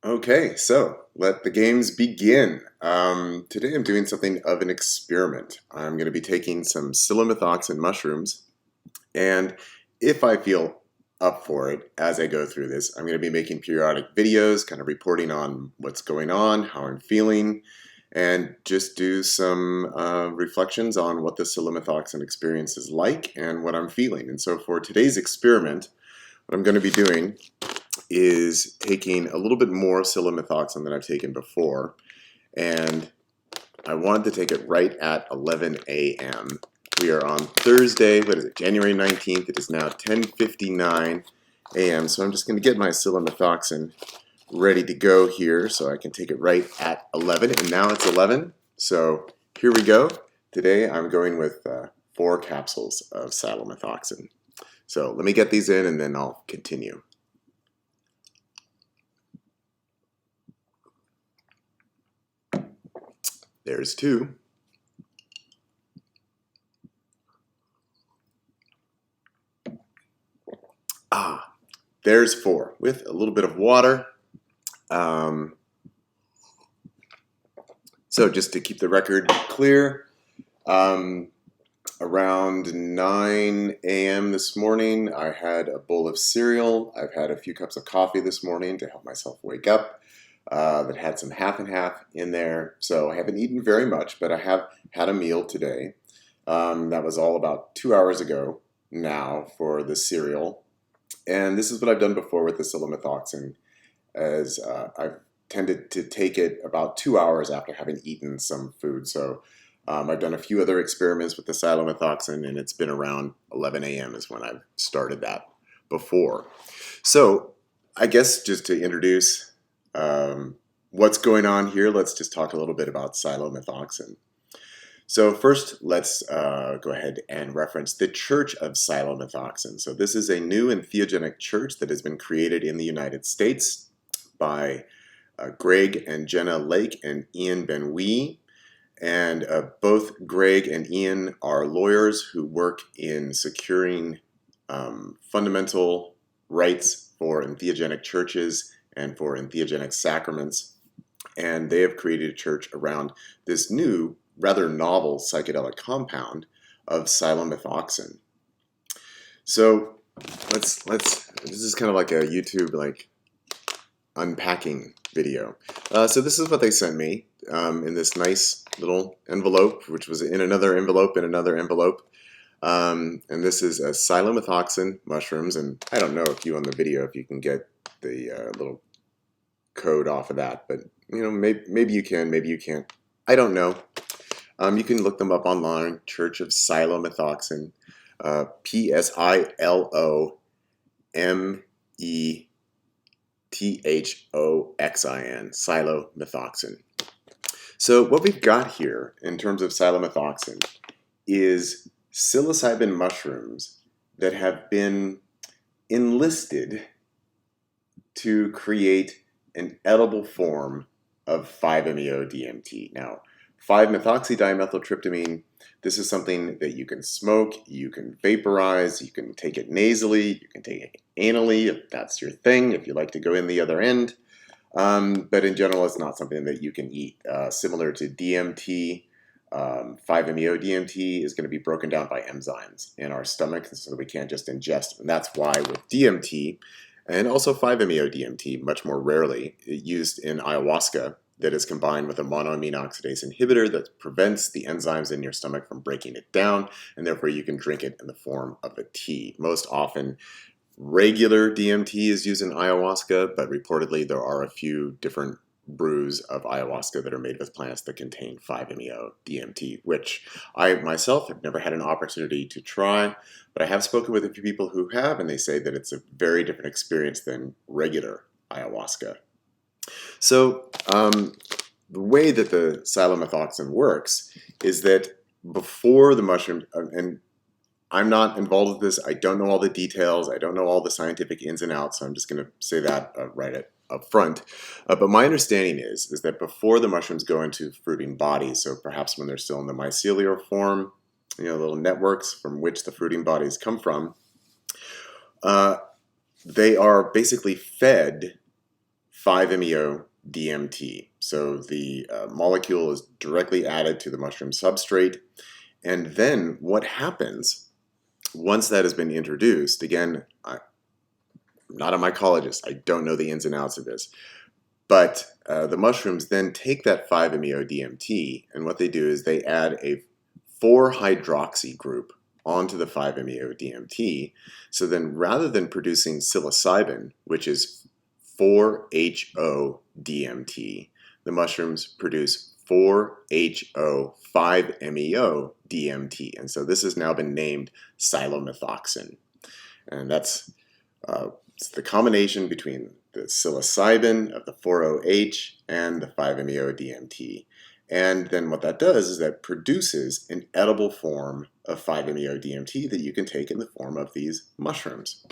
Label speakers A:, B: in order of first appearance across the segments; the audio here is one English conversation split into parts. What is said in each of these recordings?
A: Okay, so let the games begin. Today I'm doing something of an experiment. I'm going to be taking some Psilomethoxin mushrooms, and if I feel up for it as I go through this, I'm going to be making periodic videos, kind of reporting on what's going on, how I'm feeling, and just do some reflections on what the Psilomethoxin experience is like and what I'm feeling. And so for today's experiment, what I'm going to be doing is taking a little bit more psilocybin than I've taken before, and I wanted to take it right at 11 a.m. We are on Thursday, what is it, January 19th. It is now 10:59 a.m. So I'm just going to get my psilocybin ready to go here so I can take it right at 11, and now it's 11. So here we go. Today I'm going with 4 capsules of psilocybin. So let me get these in and then I'll continue. There's 2. There's 4 with a little bit of water. So just to keep the record clear, around 9 a.m. this morning, I had a bowl of cereal. I've had a few cups of coffee this morning to help myself wake up. That had some half and half in there. So I haven't eaten very much, but I have had a meal today. That was all about 2 hours ago now for the cereal. And this is what I've done before with the psilomethoxin, as I've tended to take it about 2 hours after having eaten some food. So I've done a few other experiments with the psilomethoxin, and it's been around 11 a.m. is when I've started that before. So I guess just to introduce what's going on here, let's just talk a little bit about psilomethoxin. So first, let's go ahead and reference the Church of Psilomethoxin. So this is a new and theogenic church that has been created in the United States by Greg and Jenna Lake and Ian Benwee. And both Greg and Ian are lawyers who work in securing fundamental rights for entheogenic churches and for entheogenic sacraments. And they have created a church around this new, rather novel psychedelic compound of psilomethoxin. So let's this is kind of like a YouTube like unpacking video. So this is what they sent me in this nice little envelope, which was in another envelope in another envelope. And this is a psilomethoxin mushrooms, and I don't know if you on the video if you can get the little code off of that, but you know, maybe you can, maybe you can't. I don't know. You can look them up online. Church of Psilomethoxin, Psilomethothin, psilomethoxin. So what we've got here in terms of psilomethoxin is psilocybin mushrooms that have been enlisted to create an edible form of 5-MeO-DMT. Now, 5-methoxydimethyltryptamine, this is something that you can smoke, you can vaporize, you can take it nasally, you can take it anally if that's your thing, if you like to go in the other end. But in general, it's not something that you can eat. Similar to DMT, 5-MeO-DMT is going to be broken down by enzymes in our stomach, so that we can't just ingest. And that's why with DMT, and also 5-MeO-DMT, much more rarely, used in ayahuasca, that is combined with a monoamine oxidase inhibitor that prevents the enzymes in your stomach from breaking it down, and therefore you can drink it in the form of a tea. Most often, regular DMT is used in ayahuasca, but reportedly there are a few different brews of ayahuasca that are made with plants that contain 5-MeO-DMT, which I myself have never had an opportunity to try, but I have spoken with a few people who have, and they say that it's a very different experience than regular ayahuasca. So the way that the psilomethoxin works is that before the mushroom, and I'm not involved with this, I don't know all the details, I don't know all the scientific ins and outs, so I'm just going to say that right up front. But my understanding is that before the mushrooms go into fruiting bodies, so perhaps when they're still in the mycelial form, you know, little networks from which the fruiting bodies come from, they are basically fed 5-MeO DMT. So the molecule is directly added to the mushroom substrate. And then what happens once that has been introduced, again, I'm not a mycologist, I don't know the ins and outs of this, but the mushrooms then take that 5-MeO DMT, and what they do is they add a 4-hydroxy group onto the 5-MeO DMT. So then rather than producing psilocybin, which is 4-HO DMT, the mushrooms produce 4-HO 5-MeO DMT. And so this has now been named psilomethoxin. And that's it's the combination between the psilocybin of the 4-OH and the 5-MeO DMT. And then what that does is that produces an edible form of 5-MeO DMT that you can take in the form of these mushrooms.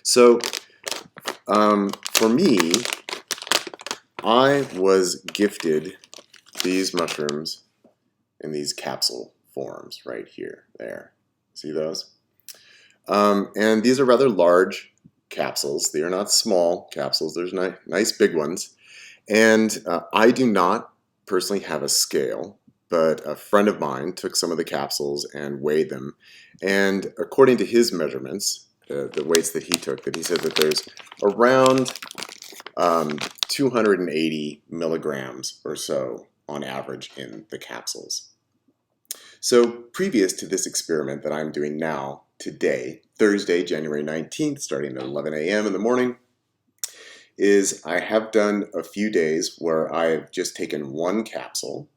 A: So for me, I was gifted these mushrooms in these capsule forms right here, there. See those? And these are rather large capsules. They are not small capsules. There's nice big ones. And I do not personally have a scale, but a friend of mine took some of the capsules and weighed them. And according to his measurements, the weights that he took, that he said that there's around 280 milligrams or so on average in the capsules. So previous to this experiment that I'm doing now, today, Thursday, January 19th, starting at 11 a.m. in the morning, is I have done a few days where I've just taken one capsule.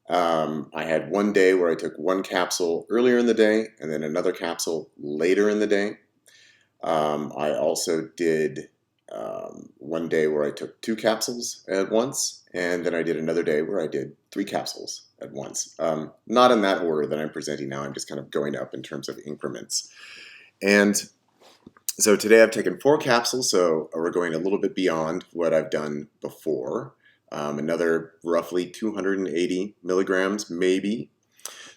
A: I had one day where I took one capsule earlier in the day and then another capsule later in the day. I also did one day where I took 2 capsules at once, and then I did another day where I did 3 capsules at once. Not in that order that I'm presenting now, I'm just kind of going up in terms of increments. And so today I've taken 4 capsules, so we're going a little bit beyond what I've done before. Another roughly 280 milligrams, maybe.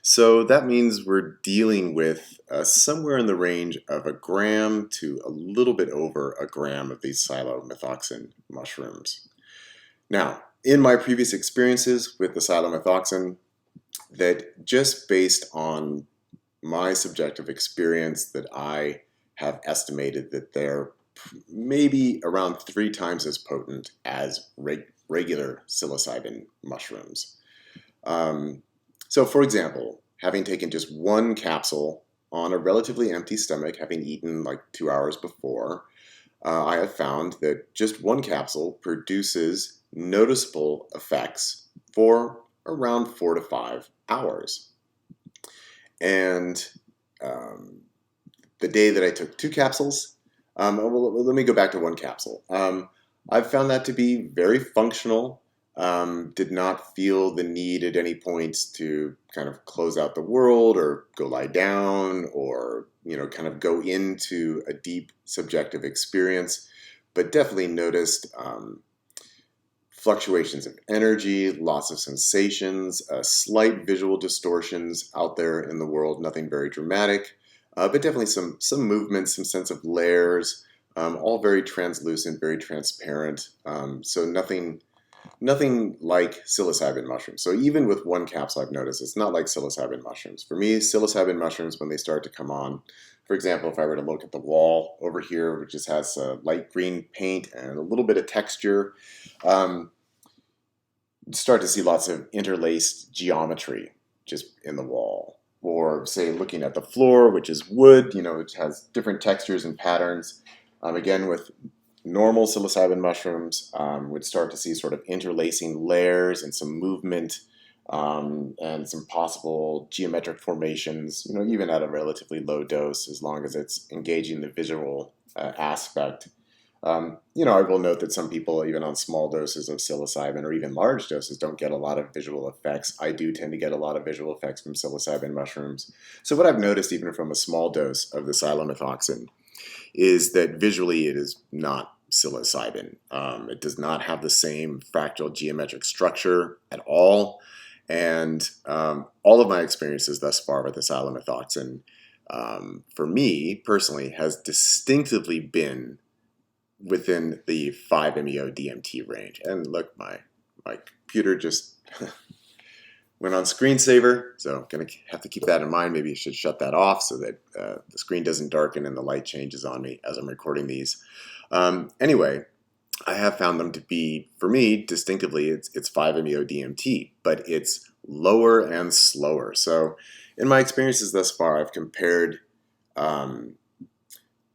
A: So that means we're dealing with somewhere in the range of 1 gram to a little bit over 1 gram of these psilomethoxin mushrooms. Now, in my previous experiences with the psilomethoxin, that just based on my subjective experience, that I have estimated that they're maybe around 3 times as potent as regular psilocybin mushrooms. So for example, having taken just 1 capsule on a relatively empty stomach, having eaten like 2 hours before, I have found that just 1 capsule produces noticeable effects for around 4 to 5 hours. And the day that I took 2 capsules, well, let me go back to 1 capsule. I've found that to be very functional. Did not feel the need at any points to kind of close out the world or go lie down or, kind of go into a deep subjective experience, but definitely noticed fluctuations of energy, lots of sensations, slight visual distortions out there in the world, nothing very dramatic, but definitely some movement, some sense of layers, all very translucent, very transparent, so nothing like psilocybin mushrooms. So even with 1 capsule, I've noticed it's not like psilocybin mushrooms. For me, psilocybin mushrooms, when they start to come on, for example, if I were to look at the wall over here, which just has light green paint and a little bit of texture, start to see lots of interlaced geometry just in the wall. Or say looking at the floor, which is wood, which has different textures and patterns. Again, with normal psilocybin mushrooms, would start to see sort of interlacing layers and some movement and some possible geometric formations, even at a relatively low dose, as long as it's engaging the visual aspect. I will note that some people, even on small doses of psilocybin or even large doses, don't get a lot of visual effects. I do tend to get a lot of visual effects from psilocybin mushrooms. So what I've noticed, even from a small dose of the psilomethoxin, is that visually it is not psilocybin. It does not have the same fractal geometric structure at all. And all of my experiences thus far with the psilomethoxin, for me personally, has distinctively been within the 5-MeO DMT range. And look, my computer just went on screensaver, so I'm going to have to keep that in mind. Maybe I should shut that off so that the screen doesn't darken and the light changes on me as I'm recording these. Anyway, I have found them to be, for me, distinctively, it's 5-MeO DMT, but it's lower and slower. So in my experiences thus far, I've compared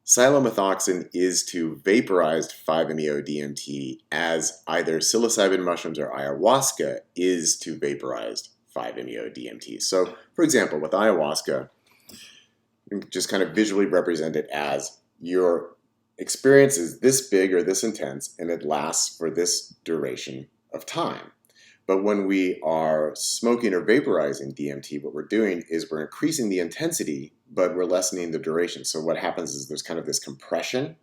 A: Psilomethoxin is to vaporized 5-MeO DMT as either psilocybin mushrooms or ayahuasca is to vaporized 5-MeO DMT. So, for example, with ayahuasca, you can just kind of visually represent it as your experience is this big or this intense, and it lasts for this duration of time. But when we are smoking or vaporizing DMT, what we're doing is we're increasing the intensity, but we're lessening the duration. So what happens is there's kind of this compression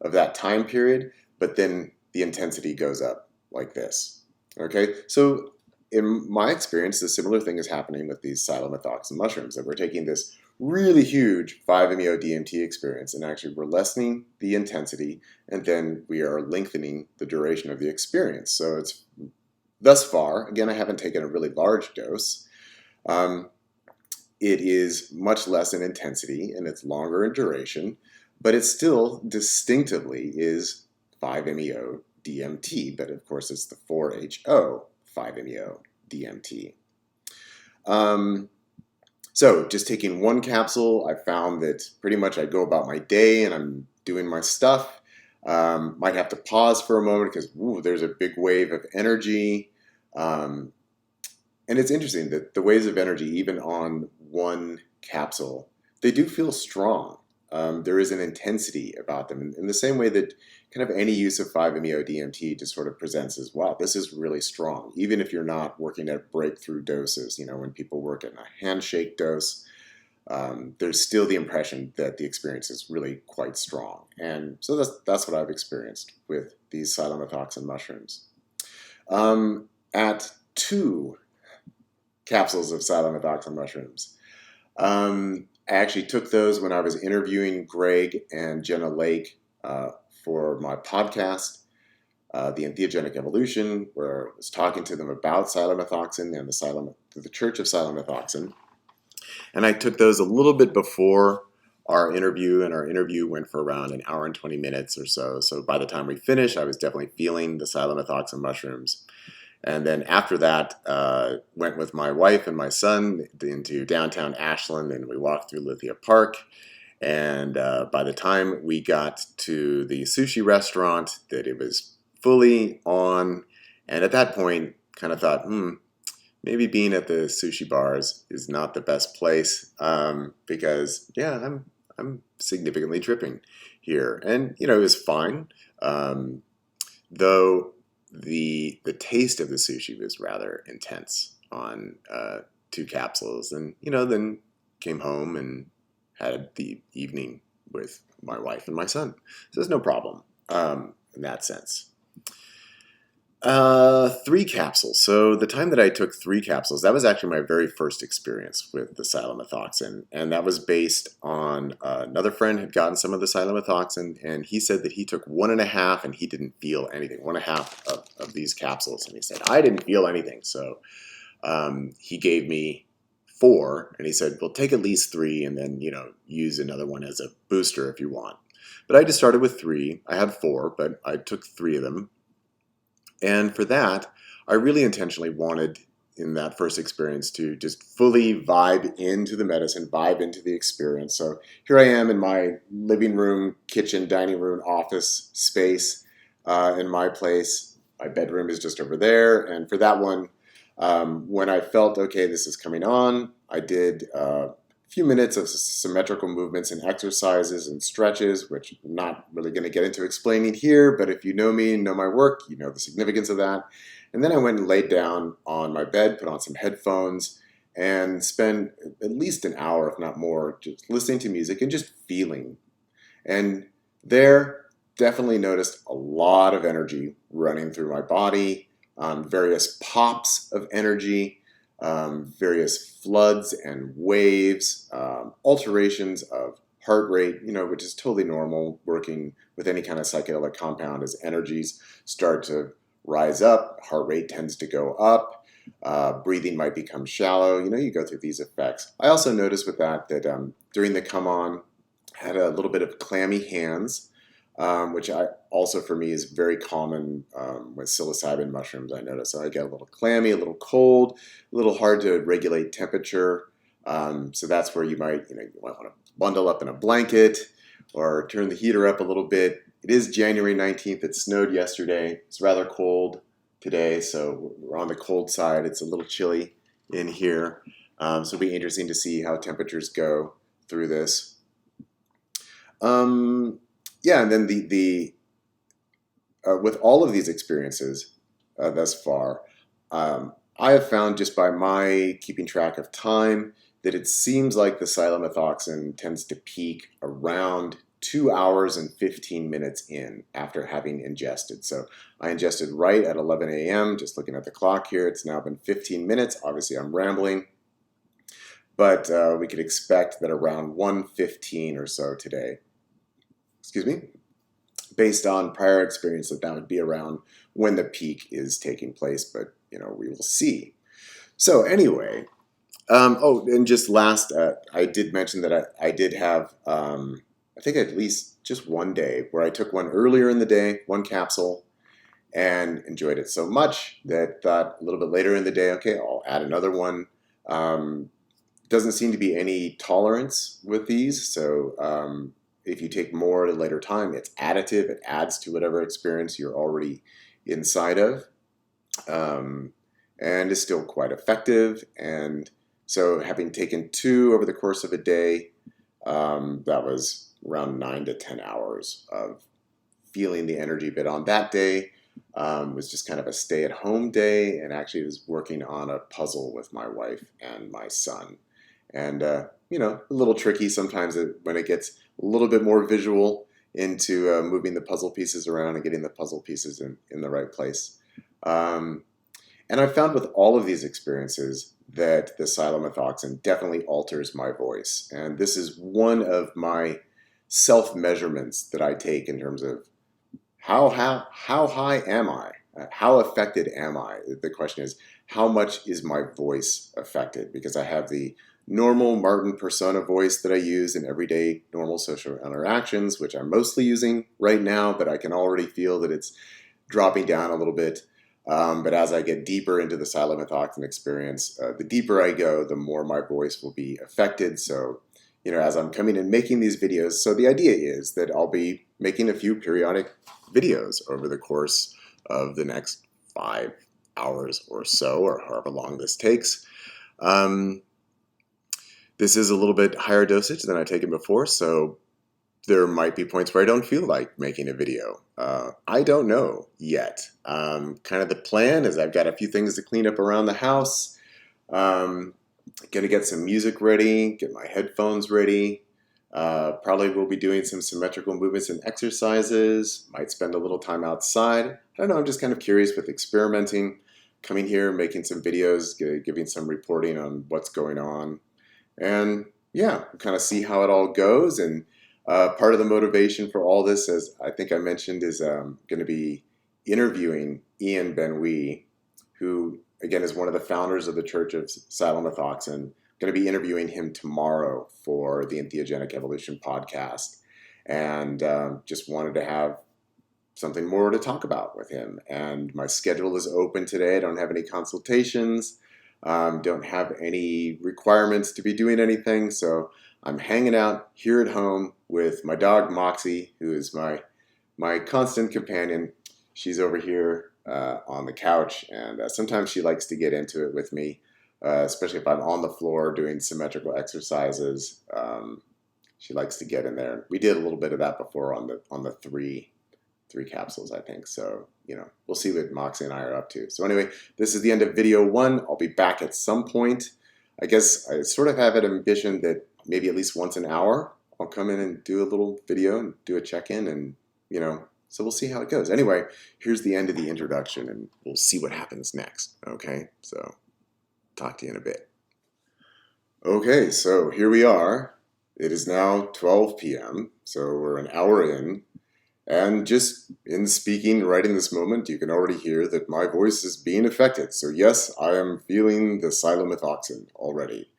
A: of that time period, but then the intensity goes up like this. Okay, so in my experience, the similar thing is happening with these psilomethoxin mushrooms, that we're taking this really huge 5-MeO DMT experience, and actually we're lessening the intensity, and then we are lengthening the duration of the experience. So it's thus far, again, I haven't taken a really large dose. It is much less in intensity and it's longer in duration, but it still distinctively is 5-MeO DMT, but of course it's the 4-HO 5-MeO DMT. So just taking one capsule, I found that pretty much I go about my day and I'm doing my stuff. Might have to pause for a moment because there's a big wave of energy. And it's interesting that the waves of energy, even on one capsule, they do feel strong. There is an intensity about them in the same way that kind of any use of 5-MeO DMT just sort of presents as, wow, this is really strong. Even if you're not working at breakthrough doses, when people work at a handshake dose, there's still the impression that the experience is really quite strong. And so that's what I've experienced with these psilomethoxin mushrooms. At 2 capsules of psilomethoxin mushrooms, I actually took those when I was interviewing Greg and Jenna Lake for my podcast, The Entheogenic Evolution, where I was talking to them about psilomethoxin and the Church of Psilomethoxin. And I took those a little bit before our interview, and our interview went for around an hour and 20 minutes or so. So by the time we finished, I was definitely feeling the psilomethoxin mushrooms. And then after that, went with my wife and my son into downtown Ashland, and we walked through Lithia Park. And by the time we got to the sushi restaurant, that it was fully on. And at that point, kind of thought, maybe being at the sushi bars is not the best place because, yeah, I'm significantly tripping here. And, it was fine, though the taste of the sushi was rather intense on 2 capsules. And, then came home and had the evening with my wife and my son. So there's no problem in that sense. 3 capsules. So the time that I took 3 capsules, that was actually my very first experience with the psilomethoxin. And that was based on another friend had gotten some of the psilomethoxin, and he said that he took 1.5 and he didn't feel anything. 1.5 of these capsules. And he said, I didn't feel anything. So he gave me 4, and he said, well, take at least 3 and then, use another one as a booster if you want. But I just started with 3. I had 4, but I took 3 of them. And for that, I really intentionally wanted, in that first experience, to just fully vibe into the medicine, vibe into the experience. So here I am in my living room, kitchen, dining room, office space in my place. My bedroom is just over there. And for that one, when I felt, okay, this is coming on, I did a few minutes of symmetrical movements and exercises and stretches, which I'm not really going to get into explaining here, but if you know me and know my work, you know the significance of that. And then I went and laid down on my bed, put on some headphones, and spent at least an hour, if not more, just listening to music and just feeling. And there, definitely noticed a lot of energy running through my body, various pops of energy, various floods and waves, alterations of heart rate, which is totally normal working with any kind of psychedelic compound. As energies start to rise up, heart rate tends to go up, breathing might become shallow. You go through these effects. I also noticed with that during the come on, I had a little bit of clammy hands, which also for me is very common with psilocybin mushrooms. I notice so I get a little clammy, a little cold, a little hard to regulate temperature. So that's where you might want to bundle up in a blanket or turn the heater up a little bit. It is January 19th. It snowed yesterday. It's rather cold today, so we're on the cold side. It's a little chilly in here. So it'll be interesting to see how temperatures go through this. Yeah, and then the with all of these experiences thus far, I have found just by my keeping track of time that it seems like the psilomethoxin tends to peak around 2 hours and 15 minutes in after having ingested. So I ingested right at 11 a.m., just looking at the clock here. It's now been 15 minutes. Obviously, I'm rambling. But we could expect that around 1:15 or so today, based on prior experience, that would be around when the peak is taking place. But, we will see. So anyway, and just last, I did mention that I did have, I think at least just one day where I took one earlier in the day, one capsule, and enjoyed it so much that thought a little bit later in the day, okay, I'll add another one. Doesn't seem to be any tolerance with these, so if you take more at a later time, it's additive. It adds to whatever experience you're already inside of, and is still quite effective. And so having taken 2 over the course of a day, that was around 9 to 10 hours of feeling the energy. But on that day, was just kind of a stay-at-home day, and actually was working on a puzzle with my wife and my son. And, a little tricky sometimes when it gets a little bit more visual into moving the puzzle pieces around and getting the puzzle pieces in the right place. And I found with all of these experiences that the psilomethoxin definitely alters my voice. And this is one of my self-measurements that I take in terms of how high am I? How affected am I? The question is, how much is my voice affected? Because I have the normal Martin persona voice that I use in everyday normal social interactions, which I'm mostly using right now, but I can already feel that it's dropping down a little bit. But as I get deeper into the psilomethoxin experience, the deeper I go, the more my voice will be affected. So, as I'm coming and making these videos, so the idea is that I'll be making a few periodic videos over the course of the next 5 hours or so, or however long this takes. This is a little bit higher dosage than I've taken before, so there might be points where I don't feel like making a video. I don't know yet. Kind of the plan is I've got a few things to clean up around the house. Gonna get some music ready, get my headphones ready. Probably will be doing some symmetrical movements and exercises. Might spend a little time outside. I don't know, I'm just kind of curious with experimenting, coming here, making some videos, giving some reporting on what's going on. And yeah, kind of see how it all goes. And part of the motivation for all this, as I think I mentioned, is going to be interviewing Ian Ben-Wee, who, again, is one of the founders of the Church of Psilomethoxin. Going to be interviewing him tomorrow for the Entheogenic Evolution podcast. And just wanted to have something more to talk about with him. And my schedule is open today. I don't have any consultations. Don't have any requirements to be doing anything. So I'm hanging out here at home with my dog Moxie, who is my constant companion. She's over here on the couch, and sometimes she likes to get into it with me, especially if I'm on the floor doing symmetrical exercises. She likes to get in there. We did a little bit of that before on the three capsules, I think. So, we'll see what Moxie and I are up to. So anyway, this is the end of video 1. I'll be back at some point. I guess I sort of have an ambition that maybe at least once an hour, I'll come in and do a little video and do a check-in, and, so we'll see how it goes. Anyway, here's the end of the introduction, and we'll see what happens next, okay? So, talk to you in a bit. Okay, so here we are. It is now 12 p.m., so we're an hour in, and just in speaking right in this moment, you can already hear that my voice is being affected. So yes, I am feeling the psilomethoxin already.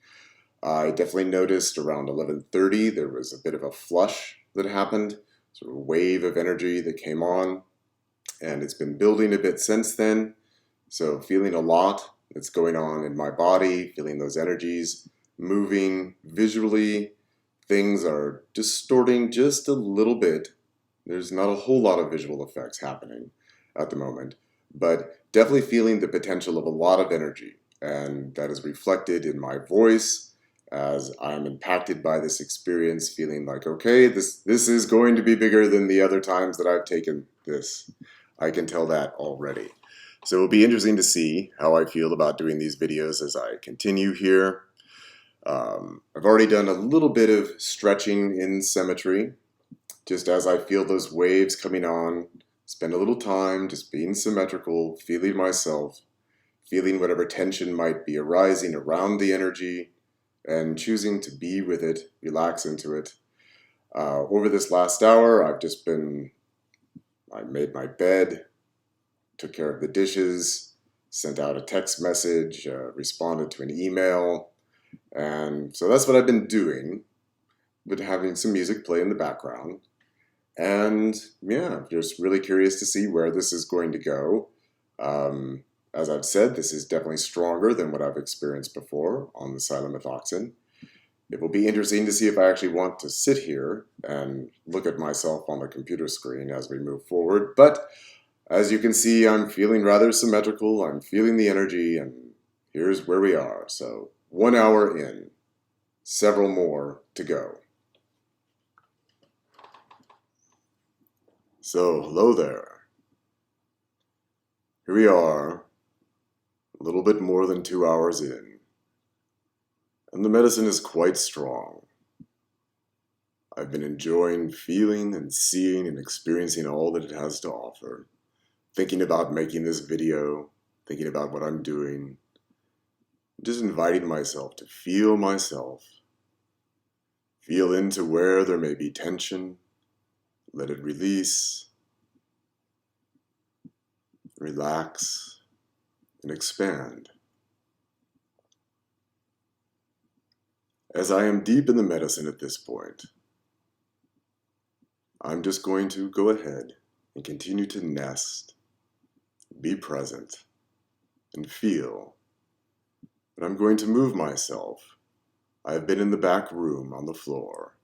A: I definitely noticed around 11:30 there was a bit of a flush that happened, sort of a wave of energy that came on, and it's been building a bit since then. So feeling a lot that's going on in my body, feeling those energies moving visually. Things are distorting just a little bit. There's not a whole lot of visual effects happening at the moment, but definitely feeling the potential of a lot of energy, and that is reflected in my voice as I'm impacted by this experience, feeling like, okay, this is going to be bigger than the other times that I've taken this. I can tell that already. So it'll be interesting to see how I feel about doing these videos as I continue here. I've already done a little bit of stretching in symmetry, just as I feel those waves coming on. Spend a little time just being symmetrical, feeling myself, feeling whatever tension might be arising around the energy, and choosing to be with it, relax into it. Over this last hour, I made my bed, took care of the dishes, sent out a text message, responded to an email, and so that's what I've been doing, but having some music play in the background. And yeah, I'm just really curious to see where this is going to go. As I've said, this is definitely stronger than what I've experienced before on the psilomethoxin. It will be interesting to see if I actually want to sit here and look at myself on the computer screen as we move forward. But as you can see, I'm feeling rather symmetrical. I'm feeling the energy, and here's where we are. So 1 hour in, several more to go. So, hello there. Here we are, a little bit more than 2 hours in, and the medicine is quite strong. I've been enjoying feeling and seeing and experiencing all that it has to offer, thinking about making this video, thinking about what I'm doing, just inviting myself to feel myself, feel into where there may be tension, let it release, relax, and expand. As I am deep in the medicine at this point, I'm just going to go ahead and continue to nest, be present, and feel. But I'm going to move myself. I have been in the back room on the floor,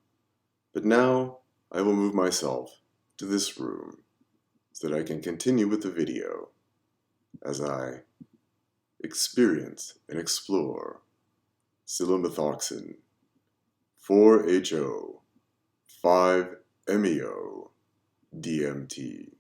A: but now I will move myself to this room so that I can continue with the video as I experience and explore Psilomethoxin, 4-HO, 5-MeO, DMT.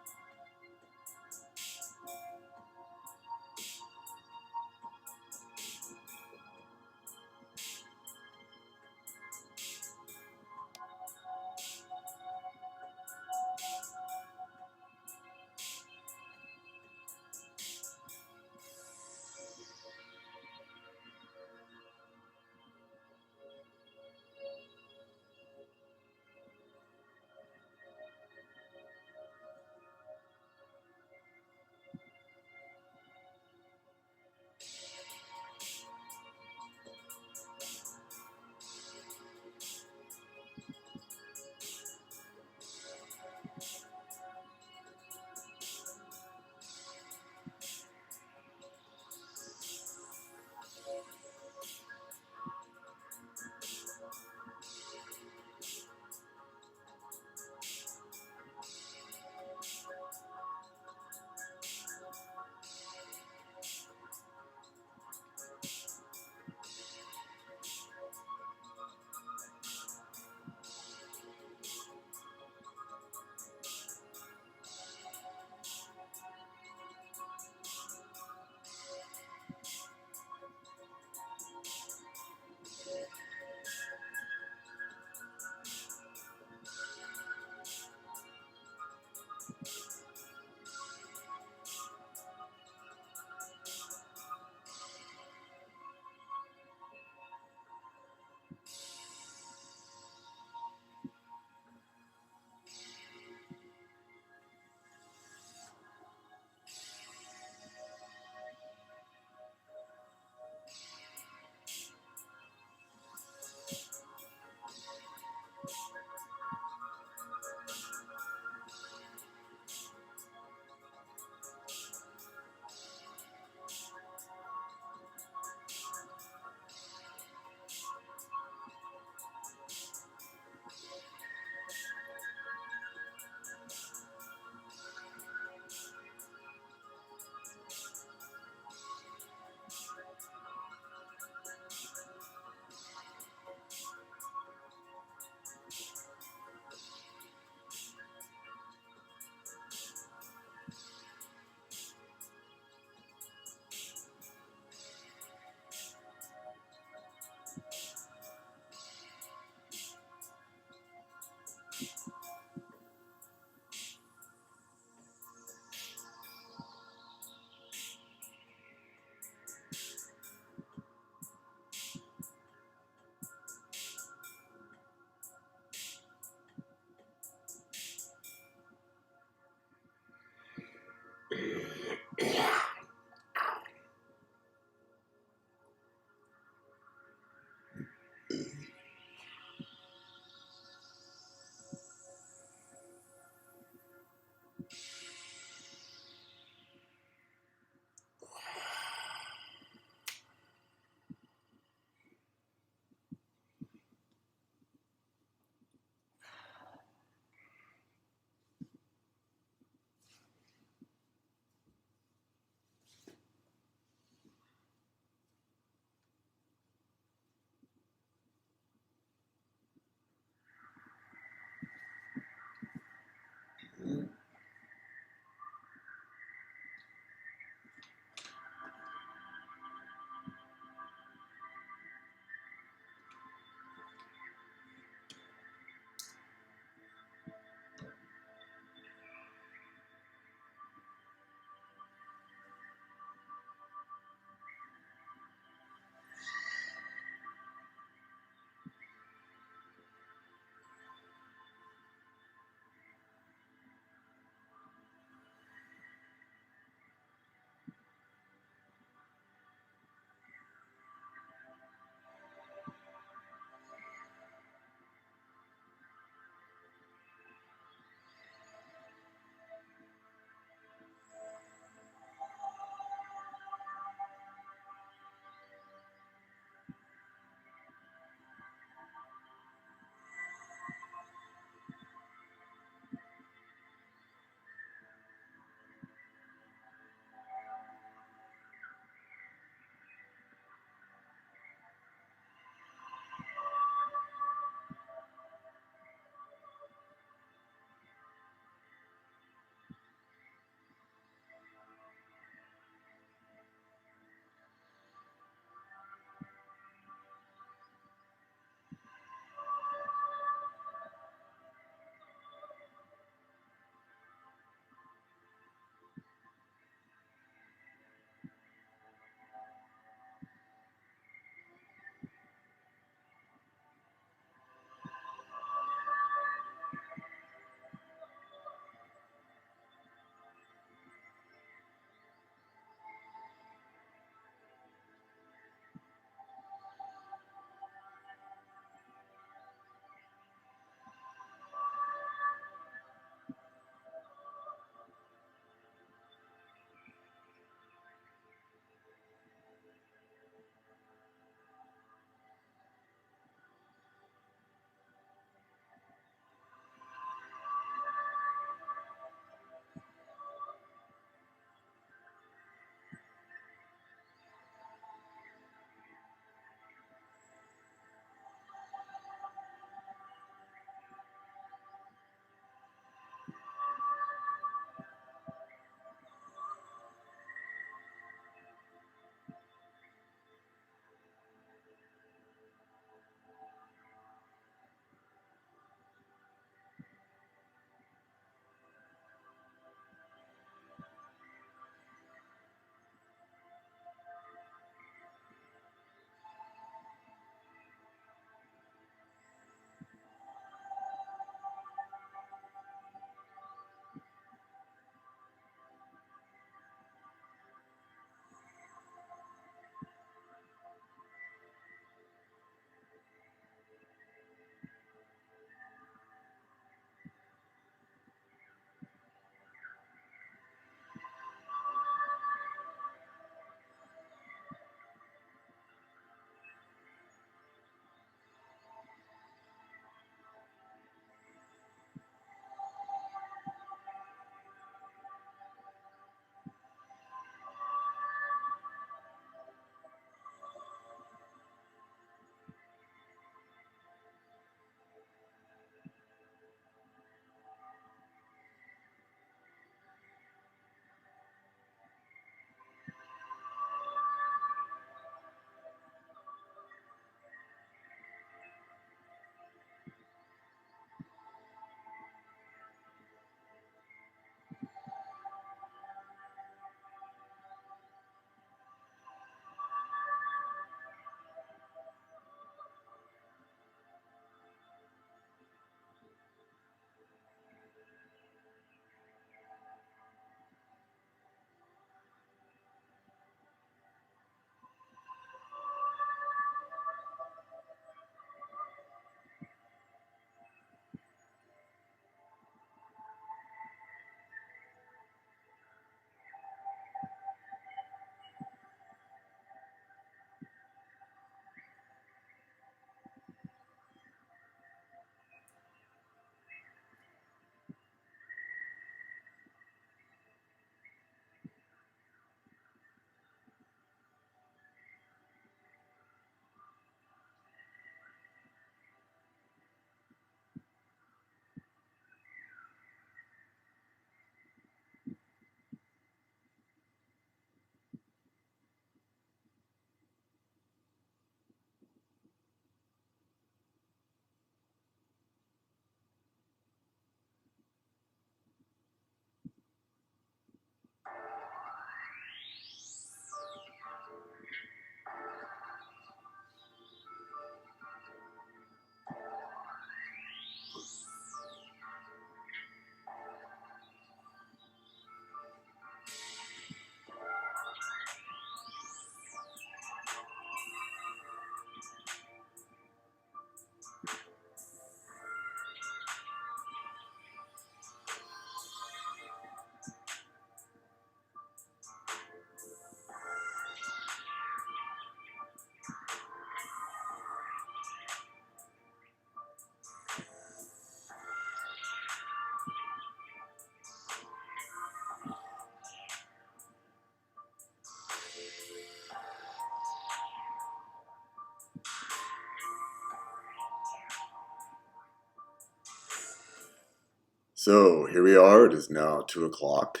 A: So here we are. It is now 2 o'clock.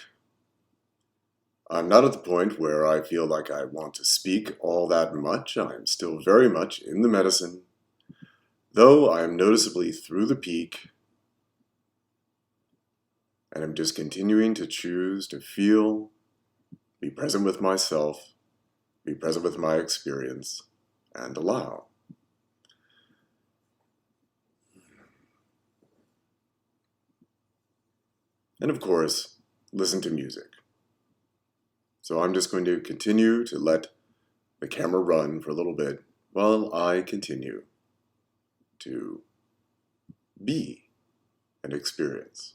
A: I'm not at the point where I feel like I want to speak all that much. I'm still very much in the medicine, though I am noticeably through the peak, and I'm just continuing to choose to feel, be present with myself, be present with my experience, and allow. And of course, listen to music. So I'm just going to continue to let the camera run for a little bit while I continue to be and experience.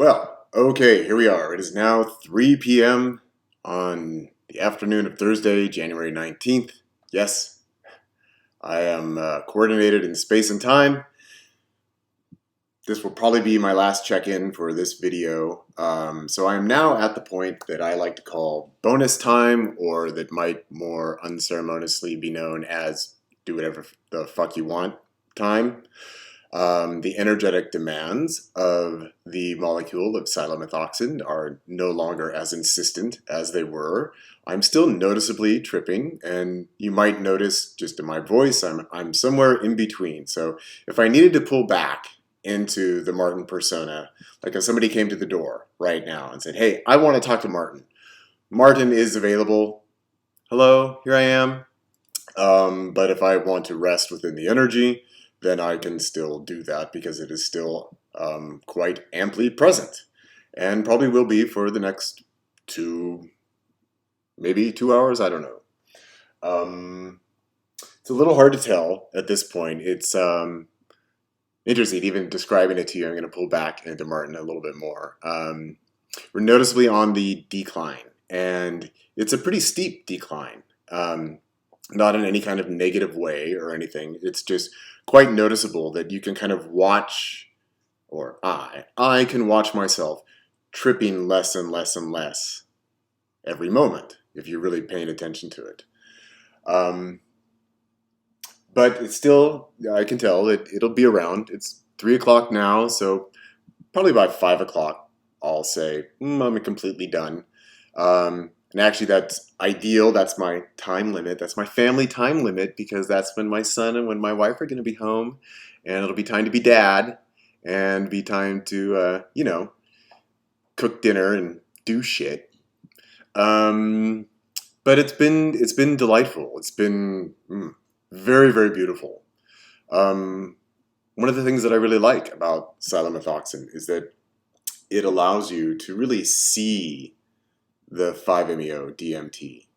A: Well, okay, here we are. It is now 3 p.m. on the afternoon of Thursday, January 19th. Yes, I am coordinated in space and time. This will probably be my last check-in for this video. So I am now at the point that I like to call bonus time, or that might more unceremoniously be known as do whatever the fuck you want time. The energetic demands of the molecule of psilomethoxin are no longer as insistent as they were. I'm still noticeably tripping, and you might notice just in my voice, I'm somewhere in between. So if I needed to pull back into the Martin persona, like if somebody came to the door right now and said, hey, I want to talk to Martin. Martin is available. Hello, here I am. But if I want to rest within the energy, then I can still do that because it is still quite amply present, and probably will be for the next maybe 2 hours, I don't know. It's a little hard to tell at this point. It's interesting, even describing it to you. I'm going to pull back into Martin a little bit more. We're noticeably on the decline, and it's a pretty steep decline. Not in any kind of negative way or anything. It's just quite noticeable that you can kind of watch, or I can watch myself tripping less and less and less every moment if you're really paying attention to it. But it's still, I can tell that it'll be around. It's 3 o'clock now, so probably by 5 o'clock I'll say, I'm completely done. And actually that's ideal. That's my time limit. That's my family time limit, because that's when my son and when my wife are going to be home, and it'll be time to be dad and be time to, cook dinner and do shit. But it's been delightful. It's been very, very beautiful. One of the things that I really like about psilomethoxin is that it allows you to really see the 5-MeO DMT,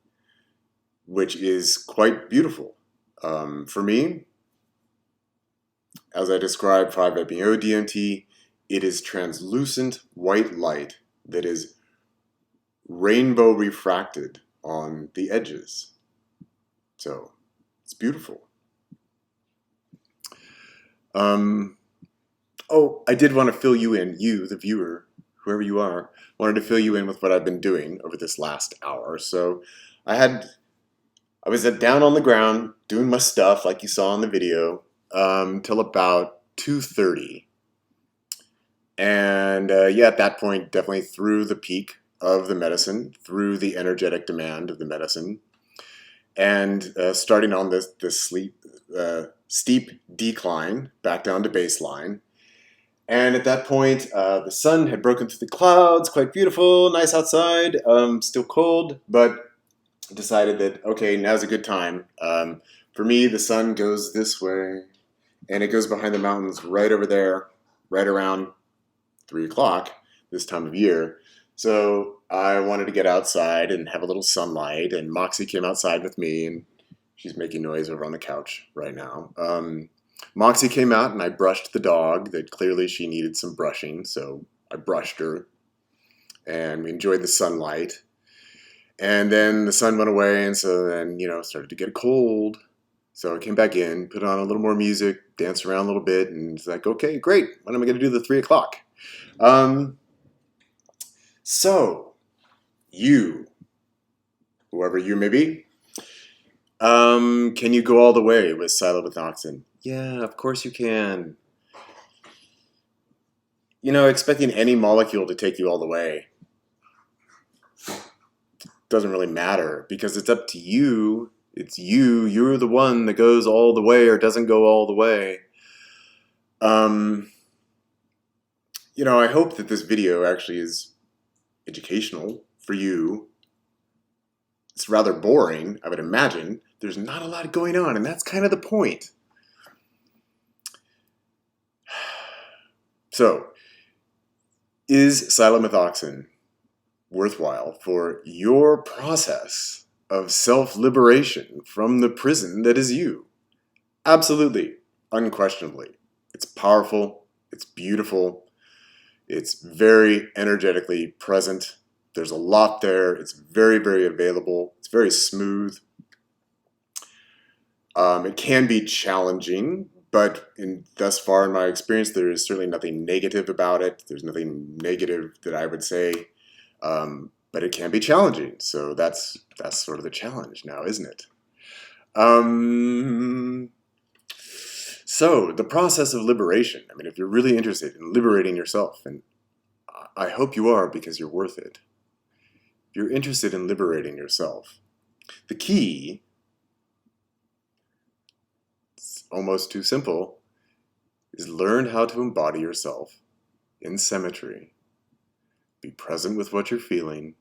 A: which is quite beautiful. For me, as I describe 5-MeO DMT, it is translucent white light that is rainbow refracted on the edges. So it's beautiful. I did want to fill you in, you, the viewer, whoever you are, wanted to fill you in with what I've been doing over this last hour. So I was down on the ground doing my stuff like you saw in the video till about 2:30. And at that point, definitely through the peak of the medicine, through the energetic demand of the medicine, and starting on this steep decline back down to baseline. And at that point, the sun had broken through the clouds, quite beautiful, nice outside, still cold, but decided that, okay, now's a good time. For me, the sun goes this way, and it goes behind the mountains right over there, right around 3 o'clock this time of year. So I wanted to get outside and have a little sunlight, and Moxie came outside with me, and she's making noise over on the couch right now. Moxie came out, and I brushed the dog that clearly she needed some brushing, so I brushed her, and we enjoyed the sunlight. And then the sun went away, and so then, started to get cold. So I came back in, put on a little more music, danced around a little bit, and it's like, okay, great. When am I going to do the 3 o'clock? So, you, whoever you may be, can you go all the way with psilomethoxin? Yeah, of course you can. Expecting any molecule to take you all the way doesn't really matter, because it's up to you. It's you. You're the one that goes all the way or doesn't go all the way. I hope that this video actually is educational for you. It's rather boring, I would imagine. There's not a lot going on, and that's kind of the point. So, is psilomethoxin worthwhile for your process of self-liberation from the prison that is you? Absolutely, unquestionably. It's powerful, it's beautiful, It's very energetically present. There's a lot there. It's very, very available. It's very smooth. It can be challenging, but thus far in my experience, there is certainly nothing negative about it. There's nothing negative that I would say, but it can be challenging. So that's sort of the challenge now, isn't it? So the process of liberation. I mean, if you're really interested in liberating yourself, and I hope you are because you're worth it. If you're interested in liberating yourself, the key, it's almost too simple, is learn how to embody yourself in symmetry. Be present with what you're feeling.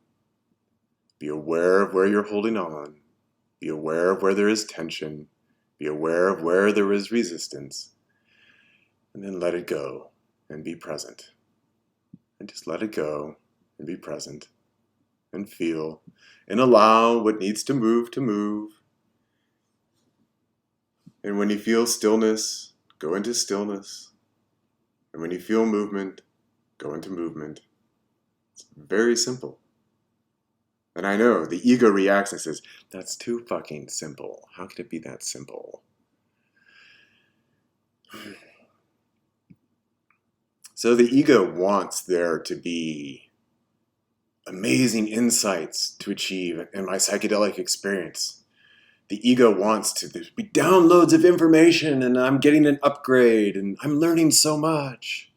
A: Be aware of where you're holding on. Be aware of where there is tension. Be aware of where there is resistance. And then let it go and be present. And just let it go and be present. And feel. And allow what needs to move to move. And when you feel stillness, go into stillness. And when you feel movement, go into movement. It's very simple. And I know the ego reacts and says, that's too fucking simple. How could it be that simple? So the ego wants there to be amazing insights to achieve in my psychedelic experience. The ego wants to be downloads of information and I'm getting an upgrade and I'm learning so much.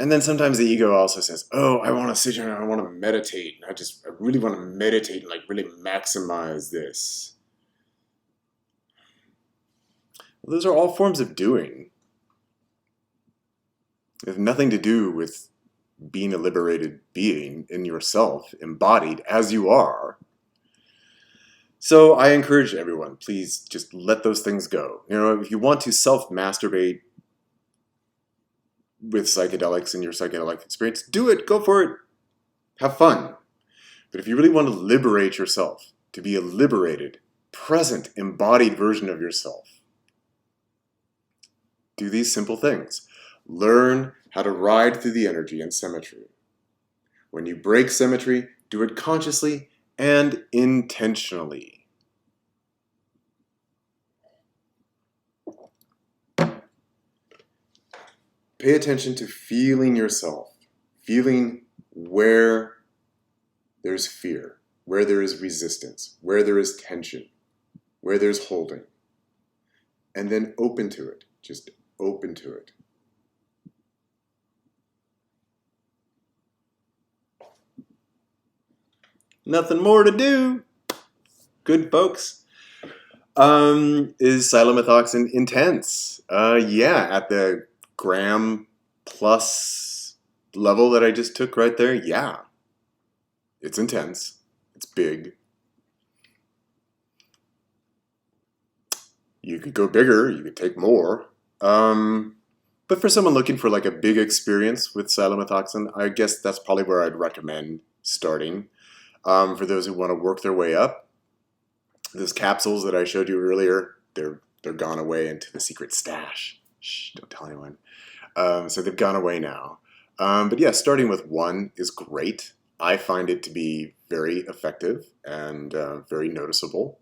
A: And then sometimes the ego also says, oh, I want to sit here and I want to meditate. And I really want to meditate and like really maximize this. Well, those are all forms of doing. They have nothing to do with being a liberated being in yourself, embodied as you are. So I encourage everyone, please just let those things go. You know, if you want to self-masturbate with psychedelics in your psychedelic experience, do it, go for it, have fun. But if you really want to liberate yourself, to be a liberated, present, embodied version of yourself, do these simple things. Learn how to ride through the energy in symmetry. When you break symmetry, do it consciously and intentionally. Pay attention to feeling yourself, feeling where there's fear, where there is resistance, where there is tension, where there's holding. And then open to it, just open to it. Nothing more to do, good folks. Is Psilomethoxin intense? Yeah, at the gram plus level that I just took right there, yeah. It's intense. It's big. You could go bigger, you could take more. But for someone looking for like a big experience with Psilomethoxin, I guess that's probably where I'd recommend starting. For those who want to work their way up, those capsules that I showed you earlier, they're gone away into the secret stash. Shh, don't tell anyone. So they've gone away now. But yeah, starting with one is great. I find it to be very effective and very noticeable.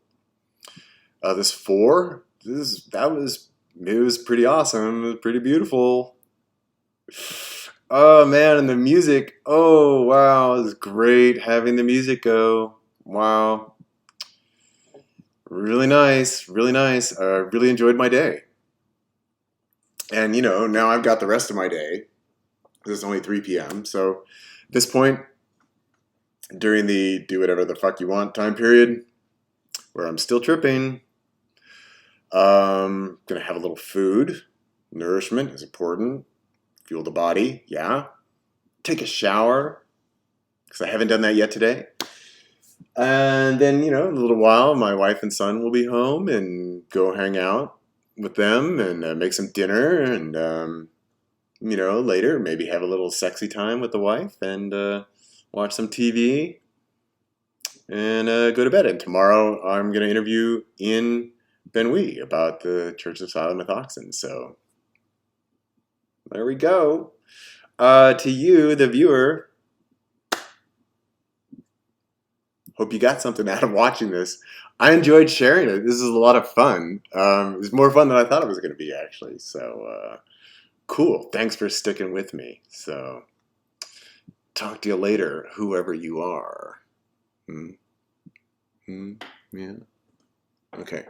A: This 4, it was pretty awesome. It was pretty beautiful. Oh man, and the music. Oh wow, it was great having the music go. Wow. Really nice, really nice. Really enjoyed my day. And you know, now I've got the rest of my day. It's only 3 p.m. So at this point, during the do whatever the fuck you want time period, where I'm still tripping, gonna have a little food. Nourishment is important. Fuel the body, yeah. Take a shower, because I haven't done that yet today. And then, you know, in a little while, my wife and son will be home and go hang out with them and make some dinner. And, you know, later, maybe have a little sexy time with the wife and watch some TV and go to bed. And tomorrow, I'm going to interview Ian Benwee about the Church of Psilomethoxin. So There we go. To you, the viewer, hope you got something out of watching this. I enjoyed sharing it. This is a lot of fun. It was more fun than I thought it was going to be, actually. So, cool. Thanks for sticking with me. So, talk to you later, whoever you are. Hmm? Hmm? Yeah. Okay.